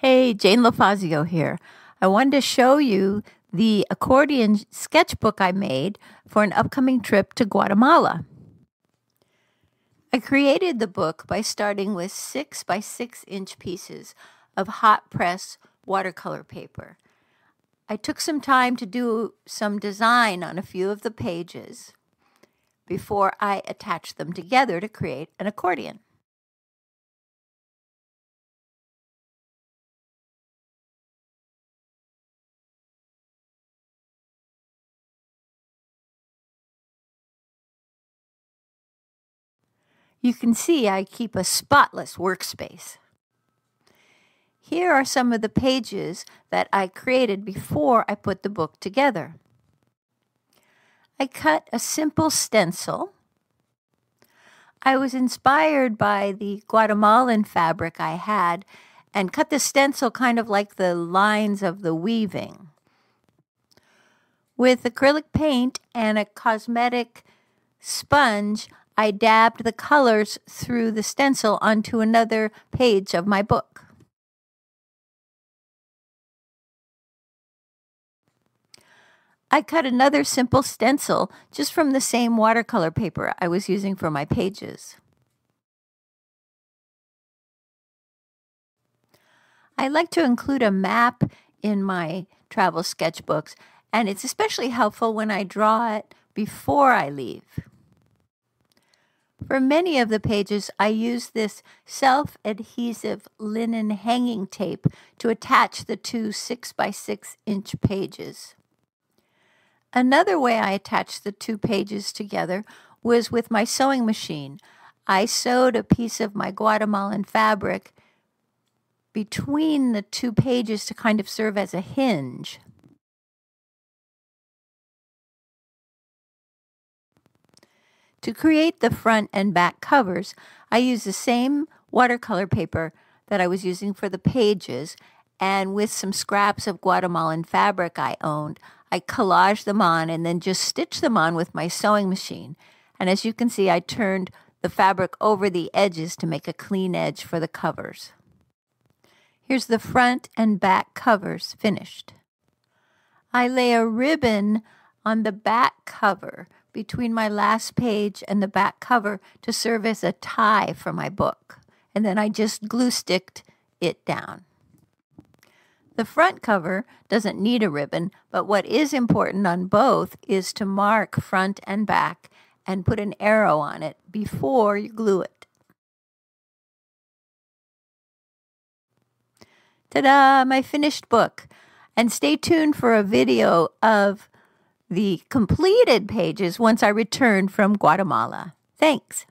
Hey, Jane LaFazio here. I wanted to show you the accordion sketchbook I made for an upcoming trip to Guatemala. I created the book by starting with 6 by 6 inch pieces of hot press watercolor paper. I took some time to do some design on a few of the pages before I attached them together to create an accordion. You can see I keep a spotless workspace. Here are some of the pages that I created before I put the book together. I cut a simple stencil. I was inspired by the Guatemalan fabric I had and cut the stencil kind of like the lines of the weaving. With acrylic paint and a cosmetic sponge, I dabbed the colors through the stencil onto another page of my book. I cut another simple stencil just from the same watercolor paper I was using for my pages. I like to include a map in my travel sketchbooks, and it's especially helpful when I draw it before I leave. For many of the pages, I use this self-adhesive linen hanging tape to attach the two 6 by 6 inch pages. Another way I attached the two pages together was with my sewing machine. I sewed a piece of my Guatemalan fabric between the two pages to kind of serve as a hinge. To create the front and back covers, I used the same watercolor paper that I was using for the pages, and with some scraps of Guatemalan fabric I owned, I collaged them on and then just stitched them on with my sewing machine. And as you can see, I turned the fabric over the edges to make a clean edge for the covers. Here's the front and back covers finished. I lay a ribbon on the back cover between my last page and the back cover to serve as a tie for my book, and then I just glue sticked it down. The front cover doesn't need a ribbon, but what is important on both is to mark front and back and put an arrow on it before you glue it. Ta-da! My finished book. And stay tuned for a video of the completed pages once I return from Guatemala. Thanks.